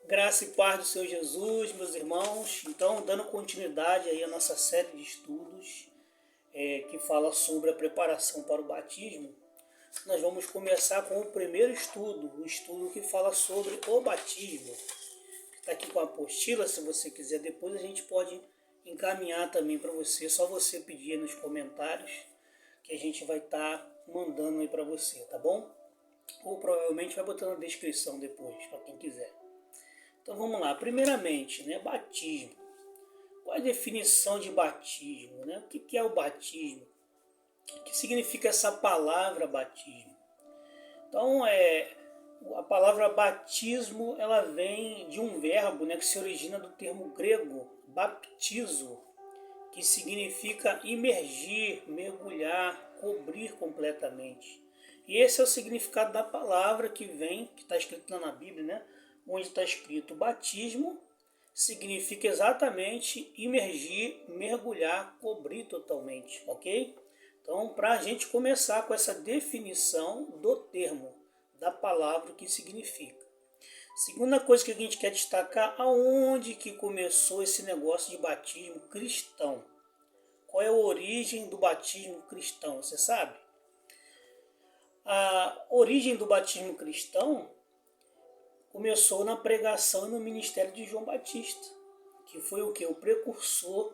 Graça e paz do Senhor Jesus, meus irmãos. Então, dando continuidade aí à nossa série de estudos que fala sobre a preparação para o batismo, nós vamos começar com o primeiro estudo, o estudo que fala sobre o batismo. Está aqui com a apostila, se você quiser, depois a gente pode encaminhar também para você, só você pedir aí nos comentários que a gente vai estar mandando aí para você, tá bom? Ou provavelmente vai botar na descrição depois, para quem quiser. Então vamos lá, primeiramente, né, batismo. Qual é a definição de batismo? Né? O que é o batismo? O que significa essa palavra batismo? Então, a palavra batismo ela vem de um verbo, né, que se origina do termo grego baptizo, que significa imergir, mergulhar, cobrir completamente. E esse é o significado da palavra que vem, que está escrito lá na Bíblia, né? Onde está escrito batismo, significa exatamente imergir, mergulhar, cobrir totalmente, ok? Então, para a gente começar com essa definição do termo, da palavra, o que significa. Segunda coisa que a gente quer destacar, aonde que começou esse negócio de batismo cristão? Qual é a origem do batismo cristão, você sabe? A origem do batismo cristão começou na pregação e no ministério de João Batista, que foi o que? O precursor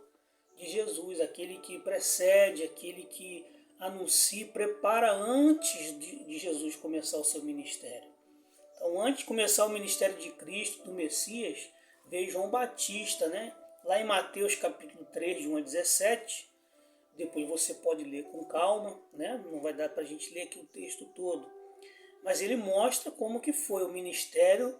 de Jesus, aquele que precede, aquele que anuncia e prepara antes de Jesus começar o seu ministério. Então, antes de começar o ministério de Cristo, do Messias, veio João Batista, né? Lá em Mateus capítulo 3, de 1 a 17, depois você pode ler com calma, né? Não vai dar para a gente ler aqui o texto todo. Mas ele mostra como que foi o ministério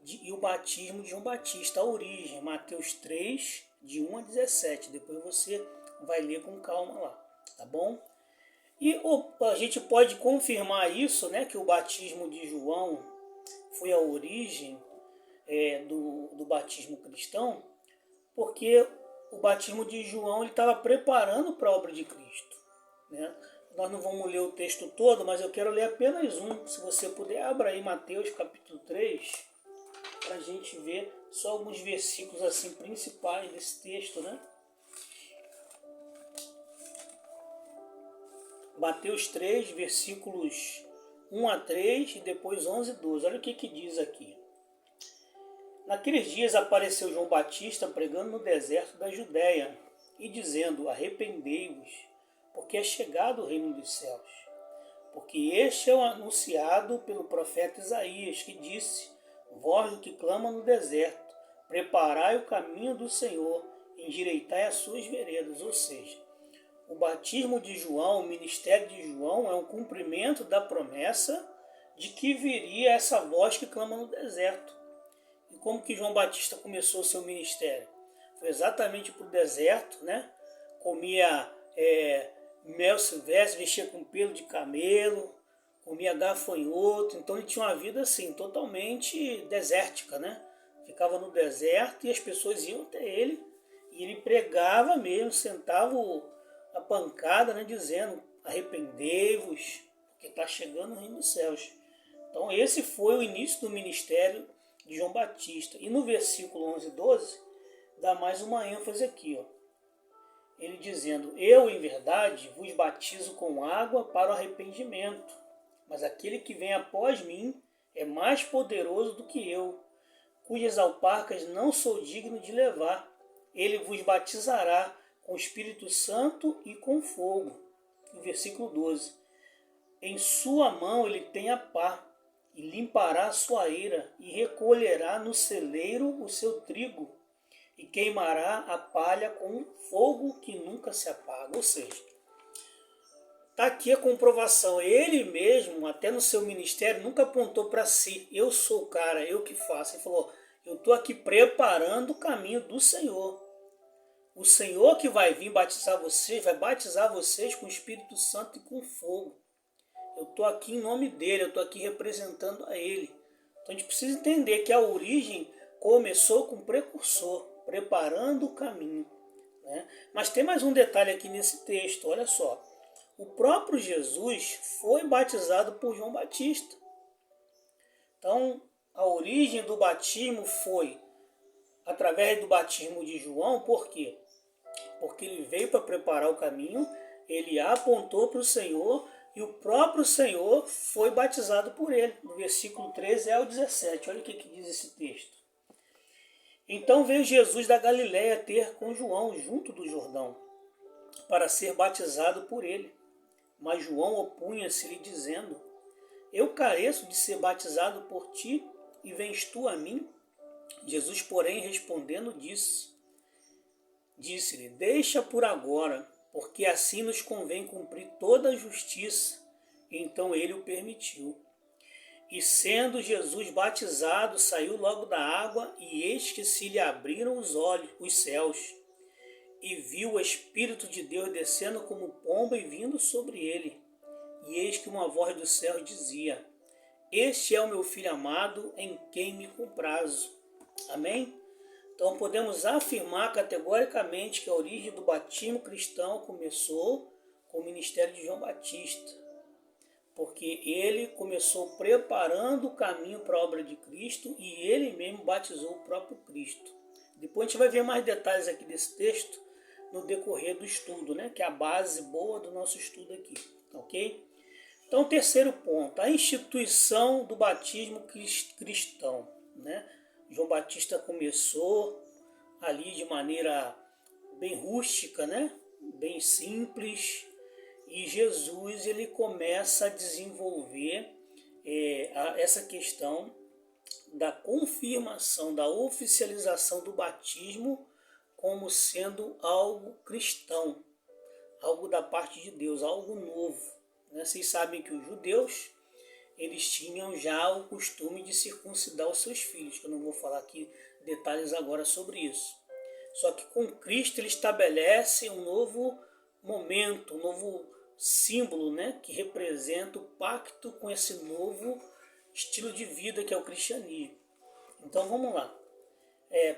e o batismo de João Batista, a origem, Mateus 3, de 1 a 17. Depois você vai ler com calma lá, tá bom? E a gente pode confirmar isso, né? Que o batismo de João foi a origem do batismo cristão, porque o batismo de João ele estava preparando para a obra de Cristo, né? Nós não vamos ler o texto todo, mas eu quero ler apenas um. Se você puder, abra aí Mateus capítulo 3, para a gente ver só alguns versículos assim principais desse texto, né? Mateus 3, versículos 1 a 3 e depois 11 e 12. Olha o que diz aqui. Naqueles dias apareceu João Batista pregando no deserto da Judéia e dizendo: arrependei-vos, porque é chegado o reino dos céus. Porque este é o anunciado pelo profeta Isaías, que disse: voz do que clama no deserto, preparai o caminho do Senhor, endireitai as suas veredas. Ou seja, o batismo de João, o ministério de João é um cumprimento da promessa de que viria essa voz que clama no deserto. E como que João Batista começou o seu ministério? Foi exatamente para o deserto, né? Comia mel silvestre, vestia com pelo de camelo, comia gafanhoto. Então ele tinha uma vida assim, totalmente desértica, né? Ficava no deserto e as pessoas iam até ele e ele pregava mesmo, sentava a pancada, né? Dizendo: arrependei-vos, porque está chegando o reino dos céus. Então esse foi o início do ministério de João Batista. E no versículo 11 e 12, dá mais uma ênfase aqui, ó. Ele dizendo: eu, em verdade, vos batizo com água para o arrependimento, mas aquele que vem após mim é mais poderoso do que eu, cujas alparcas não sou digno de levar. Ele vos batizará com o Espírito Santo e com fogo. No versículo 12. Em sua mão ele tem a pá, e limpará a sua eira, e recolherá no celeiro o seu trigo, e queimará a palha com fogo que nunca se apaga. Ou seja, está aqui a comprovação. Ele mesmo, até no seu ministério, nunca apontou para si: eu sou o cara, eu que faço. Ele falou: eu estou aqui preparando o caminho do Senhor. O Senhor que vai vir batizar vocês, vai batizar vocês com o Espírito Santo e com fogo. Eu estou aqui em nome dele, eu estou aqui representando a ele. Então a gente precisa entender que a origem começou com o precursor, preparando o caminho, né? Mas tem mais um detalhe aqui nesse texto, olha só. O próprio Jesus foi batizado por João Batista. Então, a origem do batismo foi através do batismo de João. Por quê? Porque ele veio para preparar o caminho, ele apontou para o Senhor e o próprio Senhor foi batizado por ele. No versículo 13 ao 17, olha o que diz esse texto. Então veio Jesus da Galiléia ter com João junto do Jordão, para ser batizado por ele. Mas João opunha-se-lhe, dizendo: Eu careço de ser batizado por ti, e vens tu a mim? Jesus, porém, respondendo, disse-lhe: Deixa por agora, porque assim nos convém cumprir toda a justiça. Então ele o permitiu. E sendo Jesus batizado, saiu logo da água, e eis que se lhe abriram os olhos, os céus, e viu o Espírito de Deus descendo como pomba e vindo sobre ele. E eis que uma voz do céu dizia: Este é o meu Filho amado, em quem me comprazo. Amém? Então podemos afirmar categoricamente que a origem do batismo cristão começou com o ministério de João Batista, porque ele começou preparando o caminho para a obra de Cristo e ele mesmo batizou o próprio Cristo. Depois a gente vai ver mais detalhes aqui desse texto no decorrer do estudo, né? Que é a base boa do nosso estudo aqui, ok? Então, terceiro ponto, a instituição do batismo cristão, né? João Batista começou ali de maneira bem rústica, né? Bem simples, e Jesus ele começa a desenvolver essa questão da confirmação, da oficialização do batismo como sendo algo cristão, algo da parte de Deus, algo novo. Né? Vocês sabem que os judeus eles tinham já o costume de circuncidar os seus filhos, que eu não vou falar aqui detalhes agora sobre isso. Só que com Cristo ele estabelece um novo momento, um novo símbolo, né, que representa o pacto com esse novo estilo de vida que é o cristianismo. Então vamos lá.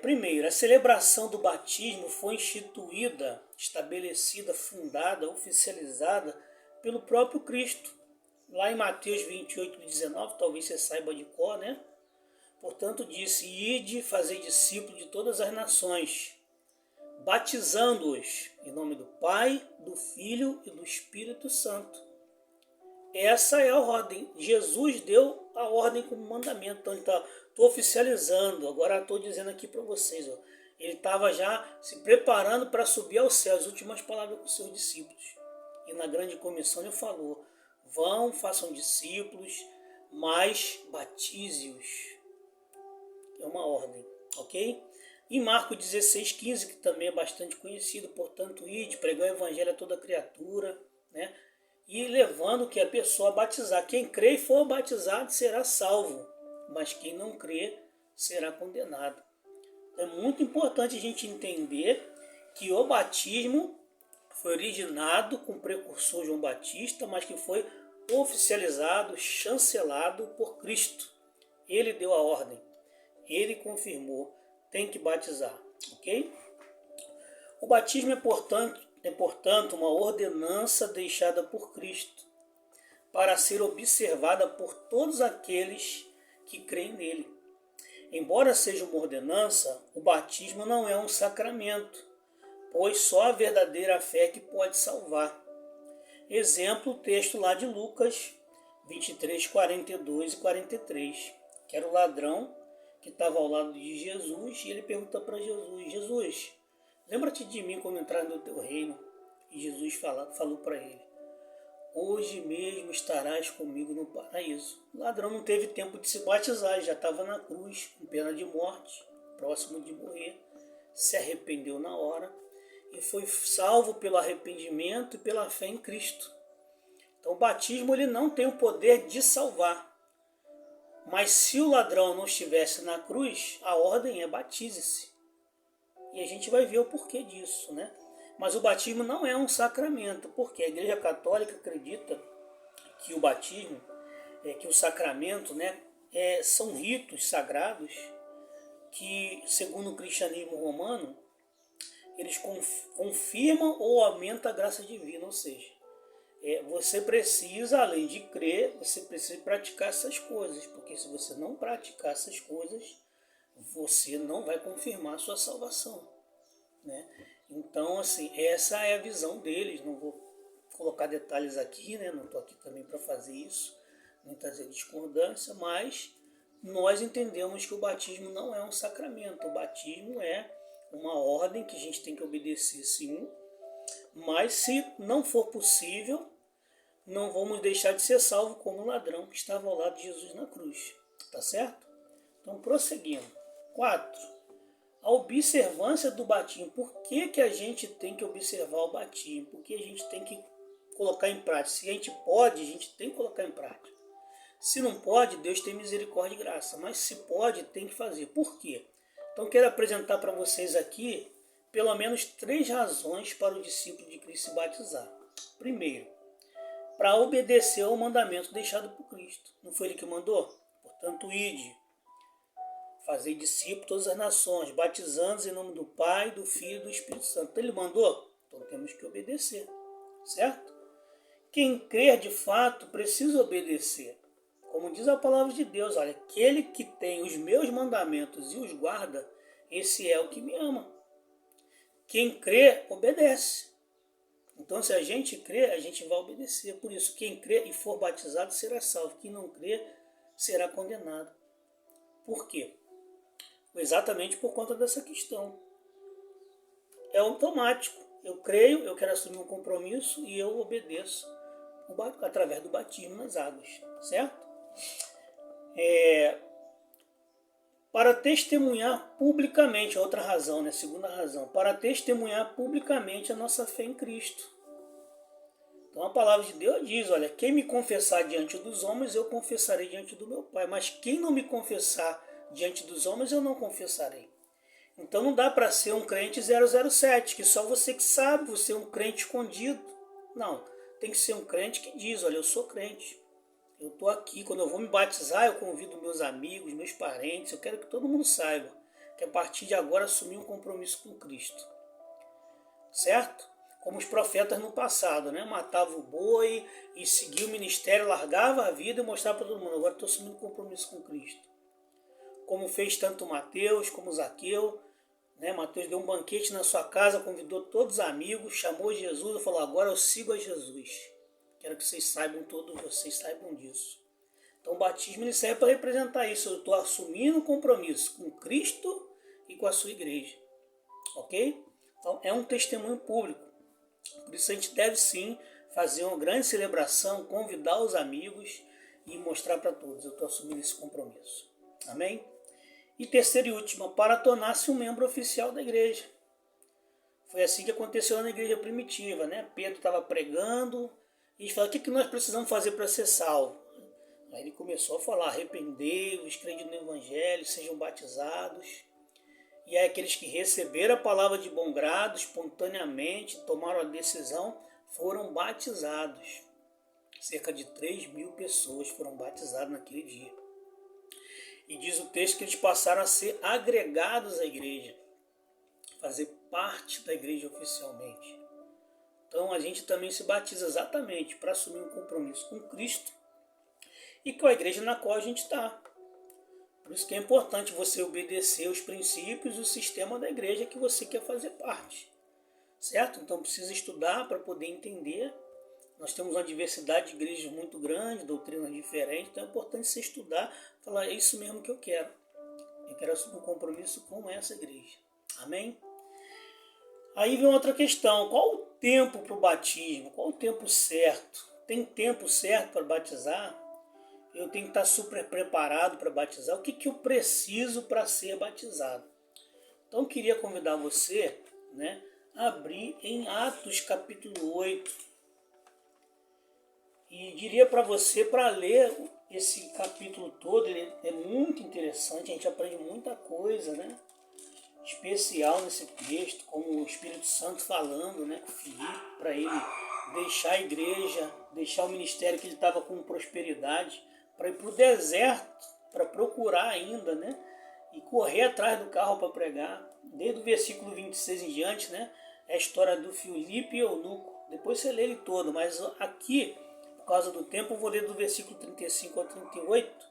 Primeiro, a celebração do batismo foi instituída, estabelecida, fundada, oficializada pelo próprio Cristo. Lá em Mateus 28, 19, talvez você saiba de cor, né? Portanto, disse: Ide, fazei discípulos de todas as nações, batizando-os em nome do Pai, do Filho e do Espírito Santo. Essa é a ordem. Jesus deu a ordem como mandamento. Então, ele estou oficializando. Agora estou dizendo aqui para vocês. Ó, ele estava já se preparando para subir ao céu. As últimas palavras com os seus discípulos. E na grande comissão ele falou: Vão, façam discípulos, mas batize-os. É uma ordem, ok? Em Marcos 16,15, que também é bastante conhecido, portanto, ide, pregar o evangelho a toda criatura, né? E levando que a pessoa a batizar. Quem crê e for batizado será salvo, mas quem não crê será condenado. É muito importante a gente entender que o batismo foi originado com o precursor João Batista, mas que foi oficializado, chancelado por Cristo. Ele deu a ordem, ele confirmou, tem que batizar, ok? O batismo é, portanto, uma ordenança deixada por Cristo para ser observada por todos aqueles que creem nele. Embora seja uma ordenança, o batismo não é um sacramento, pois só a verdadeira fé que pode salvar. Exemplo, o texto lá de Lucas 23, 42 e 43, que era o ladrão que estava ao lado de Jesus, e ele pergunta para Jesus: Jesus, lembra-te de mim quando entrar no teu reino? E Jesus falou para ele: Hoje mesmo estarás comigo no paraíso. O ladrão não teve tempo de se batizar, já estava na cruz, com pena de morte, próximo de morrer. Se arrependeu na hora e foi salvo pelo arrependimento e pela fé em Cristo. Então o batismo ele não tem o poder de salvar. Mas se o ladrão não estivesse na cruz, a ordem é batize-se. E a gente vai ver o porquê disso, né? Mas o batismo não é um sacramento, porque a Igreja Católica acredita que o batismo, que o sacramento, né, são ritos sagrados que, segundo o cristianismo romano, eles confirmam ou aumentam a graça divina, ou seja, você precisa, além de crer, você precisa praticar essas coisas, porque se você não praticar essas coisas, você não vai confirmar a sua salvação, né? Então, assim, essa é a visão deles. Não vou colocar detalhes aqui, né? Não estou aqui também para fazer isso, nem trazer discordância, mas nós entendemos que o batismo não é um sacramento. O batismo é uma ordem que a gente tem que obedecer, sim, mas se não for possível, não vamos deixar de ser salvo como o ladrão que estava ao lado de Jesus na cruz. Tá certo? Então, prosseguindo. 4. A observância do batismo. Por que a gente tem que observar o batismo? Por que a gente tem que colocar em prática? Se a gente pode, a gente tem que colocar em prática. Se não pode, Deus tem misericórdia e graça. Mas se pode, tem que fazer. Por quê? Então, quero apresentar para vocês aqui pelo menos 3 razões para o discípulo de Cristo se batizar. Primeiro, para obedecer ao mandamento deixado por Cristo. Não foi Ele que mandou? Portanto, ide, fazei discípulos de todas as nações, batizando-os em nome do Pai, do Filho e do Espírito Santo. Então Ele mandou? Então temos que obedecer, certo? Quem crer de fato precisa obedecer. Como diz a palavra de Deus, olha, aquele que tem os meus mandamentos e os guarda, esse é o que me ama. Quem crê, obedece. Então, se a gente crê, a gente vai obedecer. Por isso, quem crê e for batizado será salvo. Quem não crê será condenado. Por quê? Exatamente por conta dessa questão. É automático. Eu creio, eu quero assumir um compromisso e eu obedeço através do batismo nas águas. Certo? Para testemunhar publicamente, outra razão, né? Segunda razão, para testemunhar publicamente a nossa fé em Cristo. Então a palavra de Deus diz, olha, quem me confessar diante dos homens, eu confessarei diante do meu Pai, mas quem não me confessar diante dos homens, eu não confessarei. Então não dá para ser um crente 007, que só você que sabe, você é um crente escondido. Não, tem que ser um crente que diz, olha, eu sou crente. Eu estou aqui, quando eu vou me batizar, eu convido meus amigos, meus parentes, eu quero que todo mundo saiba que a partir de agora assumi um compromisso com Cristo. Certo? Como os profetas no passado, né? Matava o boi e seguia o ministério, largava a vida e mostrava para todo mundo, agora estou assumindo um compromisso com Cristo. Como fez tanto Mateus como Zaqueu, né? Mateus deu um banquete na sua casa, convidou todos os amigos, chamou Jesus e falou, agora eu sigo a Jesus. Quero que vocês saibam, todos vocês saibam disso. Então o batismo ele serve para representar isso. Eu estou assumindo um compromisso com Cristo e com a sua igreja. Ok? Então é um testemunho público. Por isso a gente deve sim fazer uma grande celebração, convidar os amigos e mostrar para todos. Eu estou assumindo esse compromisso. Amém? E terceira e última, para tornar-se um membro oficial da igreja. Foi assim que aconteceu na igreja primitiva, né? Pedro estava pregando e ele falou, o que nós precisamos fazer para ser salvo? Aí ele começou a falar, arrependei-vos, crede no Evangelho, sejam batizados. E aí aqueles que receberam a palavra de bom grado, espontaneamente, tomaram a decisão, foram batizados. Cerca de 3.000 pessoas foram batizadas naquele dia. E diz o texto que eles passaram a ser agregados à igreja, fazer parte da igreja oficialmente. Então a gente também se batiza exatamente para assumir um compromisso com Cristo e com a igreja na qual a gente está. Por isso que é importante você obedecer os princípios e o sistema da igreja que você quer fazer parte. Certo? Então precisa estudar para poder entender. Nós temos uma diversidade de igrejas muito grande, doutrinas diferentes, então é importante você estudar, falar, é isso mesmo que eu quero. Eu quero assumir um compromisso com essa igreja. Amém? Aí vem outra questão, qual o tempo para o batismo? Qual o tempo certo? Tem tempo certo para batizar? Eu tenho que estar super preparado para batizar? O que eu preciso para ser batizado? Então eu queria convidar você, né, a abrir em Atos capítulo 8. E diria para você para ler esse capítulo todo, ele é muito interessante, a gente aprende muita coisa, né? Especial nesse texto, como o Espírito Santo falando, né, com Filipe, para ele deixar a igreja, deixar o ministério que ele estava com prosperidade, para ir para o deserto, para procurar ainda, né, e correr atrás do carro para pregar. Desde o versículo 26 em diante, né, É a história do Filipe e Eunuco. Depois você lê ele todo, mas aqui, por causa do tempo, eu vou ler do versículo 35 ao 38,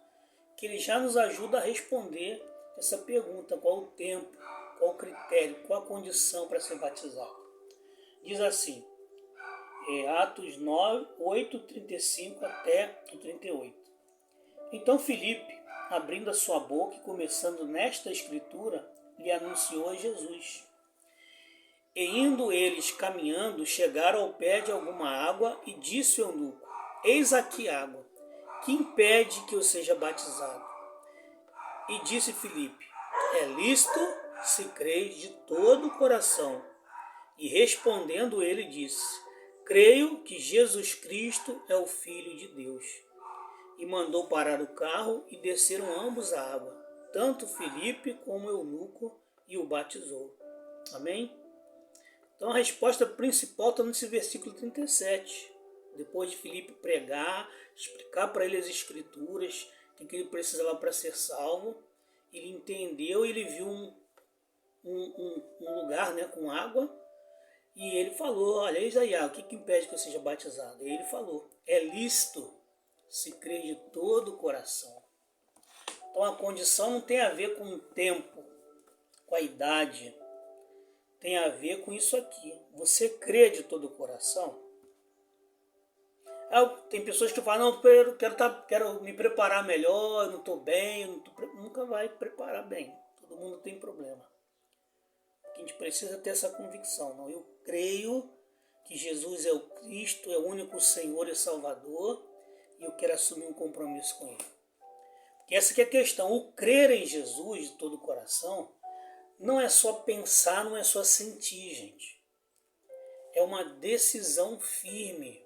que ele já nos ajuda a responder essa pergunta: qual o tempo, qual o critério, qual a condição para ser batizado. Diz assim, Atos 9, 8, 35 até o 38. Então Filipe, abrindo a sua boca e começando nesta escritura, lhe anunciou a Jesus. E indo eles caminhando, chegaram ao pé de alguma água, e disse o eunuco: eis aqui água, que impede que eu seja batizado? E disse Filipe: é lícito se creis de todo o coração. E respondendo ele disse: creio que Jesus Cristo é o Filho de Deus. E mandou parar o carro, e desceram ambos a água, tanto Filipe como o eunuco, e o batizou. Amém? Então a resposta principal está nesse versículo 37. Depois de Filipe pregar, explicar para ele as escrituras, o que ele precisava para ser salvo, ele entendeu e ele viu um lugar, né, com água, e ele falou: olha, eis aí, o que impede que eu seja batizado? E ele falou: é lícito se crer de todo o coração. Então a condição não tem a ver com o tempo, com a idade, tem a ver com isso aqui. Você crê de todo o coração? Tem pessoas que falam: não, quero me preparar melhor, eu não estou bem, nunca vai preparar bem. Todo mundo tem problema. A gente precisa ter essa convicção. Não, eu creio que Jesus é o Cristo, é o único Senhor e Salvador, e eu quero assumir um compromisso com Ele. Porque essa que é a questão. O crer em Jesus de todo o coração não é só pensar, não é só sentir, gente. É uma decisão firme.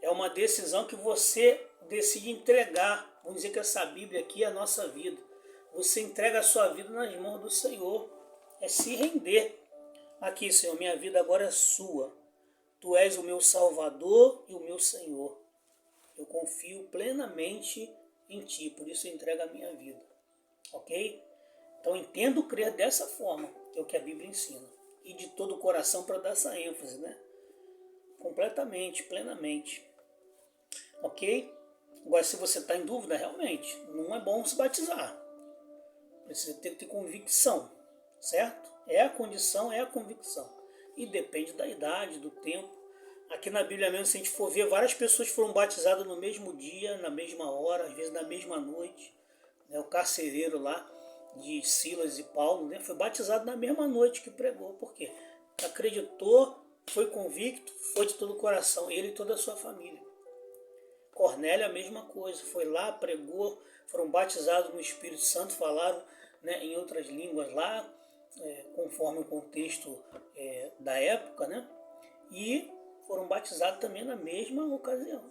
É uma decisão que você decide entregar. Vamos dizer que essa Bíblia aqui é a nossa vida. Você entrega a sua vida nas mãos do Senhor. É se render. Aqui, Senhor, minha vida agora é sua. Tu és o meu Salvador e o meu Senhor. Eu confio plenamente em Ti, por isso eu entrego a minha vida. Ok? Então entendo crer dessa forma, que é o que a Bíblia ensina. E de todo o coração, para dar essa ênfase, né? Completamente, plenamente. Ok? Agora, se você está em dúvida, realmente, não é bom se batizar. Precisa ter convicção, certo? É a condição, é a convicção. E depende da idade, do tempo. Aqui na Bíblia mesmo, se a gente for ver, várias pessoas foram batizadas no mesmo dia, na mesma hora, às vezes na mesma noite. O carcereiro lá, de Silas e Paulo, né, foi batizado na mesma noite que pregou. Por quê? Acreditou, foi convicto, foi de todo o coração, ele e toda a sua família. Cornélio a mesma coisa, foi lá, pregou, foram batizados no Espírito Santo, falaram, né, em outras línguas lá, conforme o contexto da época, né, e foram batizados também na mesma ocasião,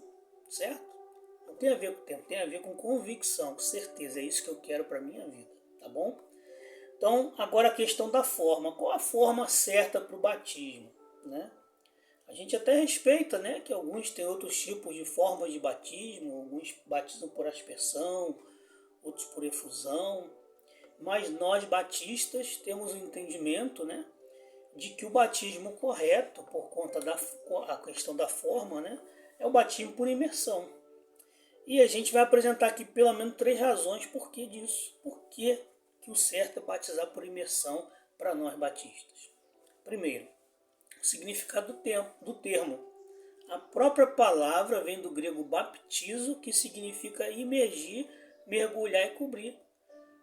certo? Não tem a ver com tempo, tem a ver com convicção, com certeza, é isso que eu quero para a minha vida, tá bom? Então, agora a questão da forma, qual a forma certa para o batismo, né? A gente até respeita, né, que alguns têm outros tipos de formas de batismo, alguns batizam por aspersão, outros por efusão, mas nós batistas temos o entendimento, né, de que o batismo correto, por conta da a questão da forma, né, é o batismo por imersão. E a gente vai apresentar aqui pelo menos 3 razões por que disso, por que o certo é batizar por imersão para nós batistas. Primeiro, o significado do termo. A própria palavra vem do grego baptizo, que significa imergir, mergulhar e cobrir.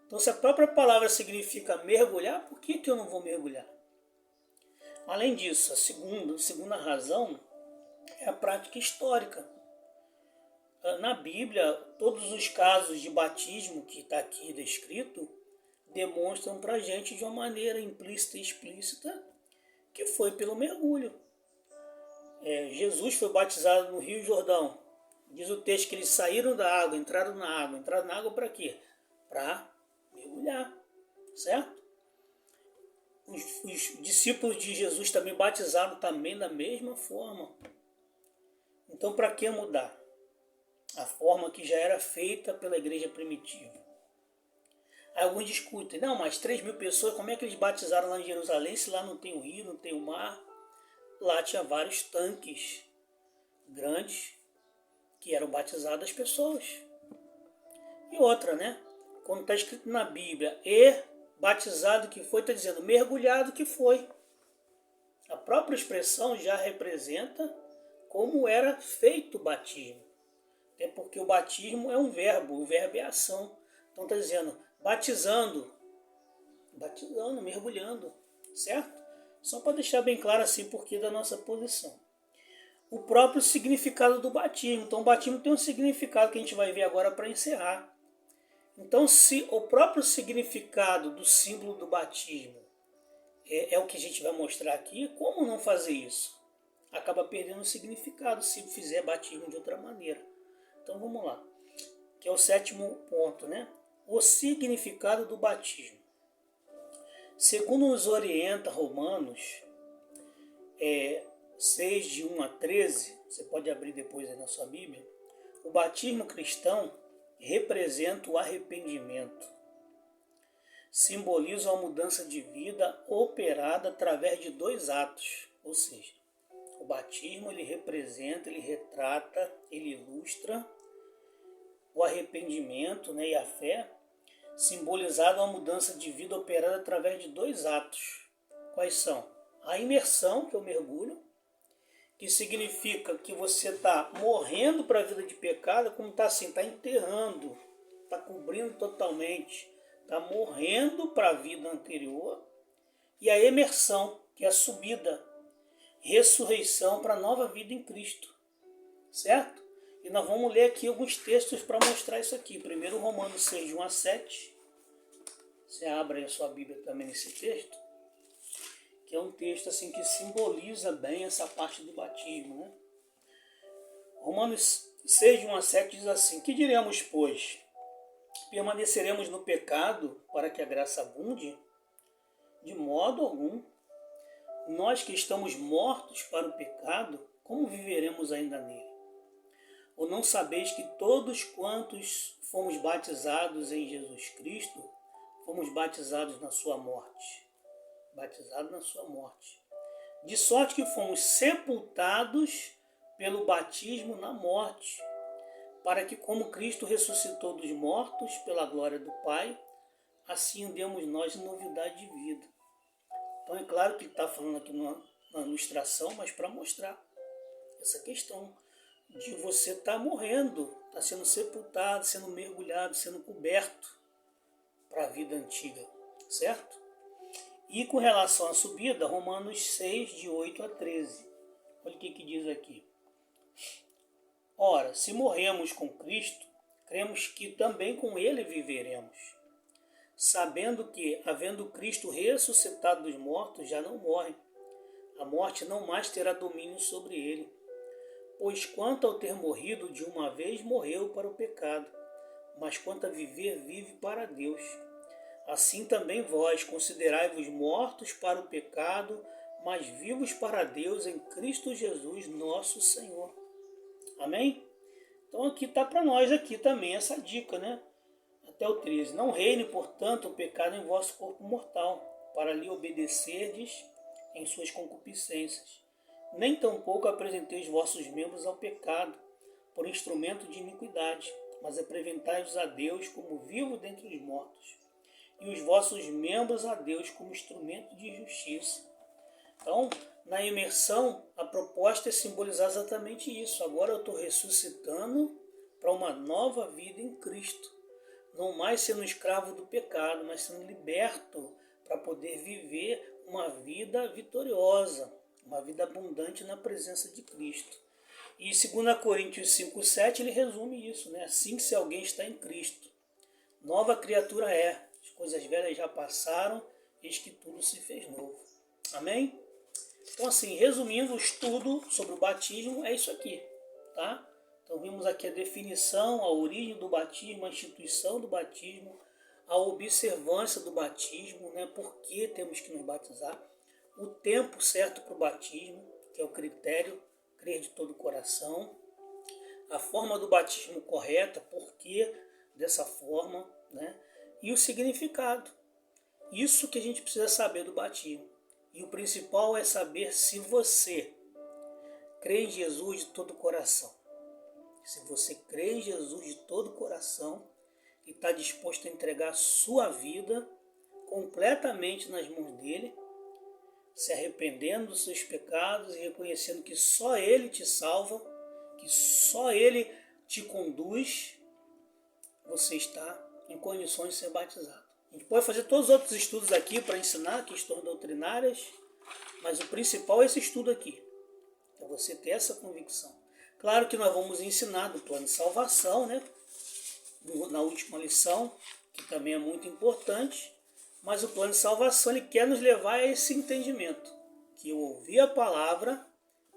Então, se a própria palavra significa mergulhar, por que eu não vou mergulhar? Além disso, a segunda razão é a prática histórica. Na Bíblia, todos os casos de batismo que está aqui descrito demonstram para a gente de uma maneira implícita e explícita que foi pelo mergulho. Jesus foi batizado no Rio Jordão. Diz o texto que eles saíram da água, entraram na água. Entraram na água para quê? Para mergulhar, certo? Os discípulos de Jesus também batizaram também da mesma forma. Então, para que mudar? A forma que já era feita pela igreja primitiva. Aí alguns discutem, não, mas 3.000 pessoas, como é que eles batizaram lá em Jerusalém, se lá não tem o rio, não tem o mar? Lá tinha vários tanques grandes que eram batizadas as pessoas. E outra, né? Quando está escrito na Bíblia, e batizado que foi, está dizendo mergulhado que foi. A própria expressão já representa como era feito o batismo. Até porque o batismo é um verbo, o verbo é ação. Então está dizendo batizando, mergulhando, certo? Só para deixar bem claro assim porque da nossa posição. O próprio significado do batismo. Então o batismo tem um significado que a gente vai ver agora para encerrar. Então se o próprio significado do símbolo do batismo é o que a gente vai mostrar aqui, como não fazer isso? Acaba perdendo o significado se fizer batismo de outra maneira. Então vamos lá, que é o 7º ponto, né? O significado do batismo. Segundo nos orienta Romanos 6, de 1 a 13, você pode abrir depois aí na sua Bíblia, o batismo cristão representa o arrependimento. Simboliza uma mudança de vida operada através de 2 atos, ou seja, o batismo ele representa, ele retrata, ele ilustra o arrependimento, né, e a fé, simbolizado uma mudança de vida operada através de 2 atos. Quais são? A imersão, que é o mergulho, que significa que você está morrendo para a vida de pecado, como está assim, está enterrando, está cobrindo totalmente, está morrendo para a vida anterior. E a emersão, que é a subida, ressurreição para a nova vida em Cristo, certo? E nós vamos ler aqui alguns textos para mostrar isso aqui. Primeiro Romanos 6, de 1 a 7. Você abre a sua Bíblia também nesse texto, que é um texto assim que simboliza bem essa parte do batismo, né? Romanos 6, de 1 a 7 diz assim: que diremos, pois? Permaneceremos no pecado para que a graça abunde? De modo algum. Nós que estamos mortos para o pecado, como viveremos ainda nele? Ou não sabeis que todos quantos fomos batizados em Jesus Cristo, fomos batizados na sua morte? Batizados na sua morte. De sorte que fomos sepultados pelo batismo na morte, para que, como Cristo ressuscitou dos mortos pela glória do Pai, assim andemos nós em novidade de vida. Então é claro que ele está falando aqui na ilustração, mas para mostrar essa questão de você estar morrendo, estar sendo sepultado, sendo mergulhado, sendo coberto para a vida antiga, certo? E com relação à subida, Romanos 6, de 8 a 13. Olha o que diz aqui. Ora, se morremos com Cristo, cremos que também com Ele viveremos, sabendo que, havendo Cristo ressuscitado dos mortos, já não morre. A morte não mais terá domínio sobre ele. Pois quanto ao ter morrido de uma vez, morreu para o pecado, mas quanto a viver, vive para Deus. Assim também vós considerai-vos mortos para o pecado, mas vivos para Deus em Cristo Jesus, nosso Senhor. Amém? Então aqui está para nós aqui também essa dica, né? Até o 13. Não reine, portanto, o pecado em vosso corpo mortal, para lhe obedecerdes em suas concupiscências. Nem tampouco apresenteis vossos membros ao pecado, por instrumento de iniquidade, mas apresentai-vos a Deus como vivo dentre os mortos, e os vossos membros a Deus como instrumento de justiça. Então, na imersão, a proposta é simbolizar exatamente isso. Agora eu estou ressuscitando para uma nova vida em Cristo. Não mais sendo escravo do pecado, mas sendo liberto para poder viver uma vida vitoriosa, uma vida abundante na presença de Cristo. E 2 Coríntios 5,7 ele resume isso, né? Assim que se alguém está em Cristo, nova criatura é. As coisas velhas já passaram, eis que tudo se fez novo. Amém? Então assim, resumindo o estudo sobre o batismo, é isso aqui, tá? Então vimos aqui a definição, a origem do batismo, a instituição do batismo, a observância do batismo, né? Por que temos que nos batizar, o tempo certo para o batismo, que é o critério, crer de todo o coração, a forma do batismo correta, por que dessa forma, né? e o significado. Isso que a gente precisa saber do batismo. E o principal é saber se você crê em Jesus de todo o coração. Se você crê em Jesus de todo o coração e está disposto a entregar a sua vida completamente nas mãos dele, se arrependendo dos seus pecados e reconhecendo que só ele te salva, que só ele te conduz, você está em condições de ser batizado. A gente pode fazer todos os outros estudos aqui para ensinar questões doutrinárias, mas o principal é esse estudo aqui, é você ter essa convicção. Claro que nós vamos ensinar do plano de salvação, né? Na última lição, que também é muito importante, mas o plano de salvação ele quer nos levar a esse entendimento, que eu ouvi a palavra,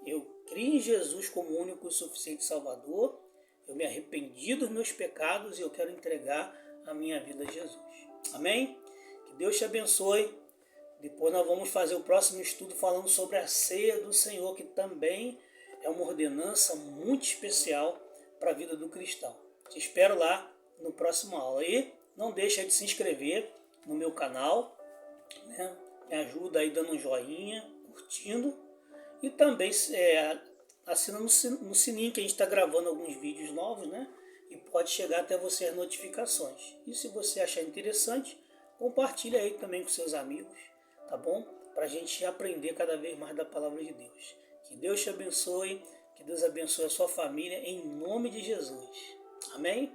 eu criei em Jesus como único e suficiente Salvador, eu me arrependi dos meus pecados e eu quero entregar a minha vida a Jesus. Amém? Que Deus te abençoe. Depois nós vamos fazer o próximo estudo falando sobre a ceia do Senhor, que também é uma ordenança muito especial para a vida do cristão. Te espero lá no próximo aula. E não deixa de se inscrever no meu canal, né? Me ajuda aí dando um joinha, curtindo. E também assina no sininho que a gente está gravando alguns vídeos novos, né? E pode chegar até você as notificações. E se você achar interessante, compartilha aí também com seus amigos, tá bom? Para a gente aprender cada vez mais da palavra de Deus. Que Deus te abençoe, que Deus abençoe a sua família, em nome de Jesus. Amém?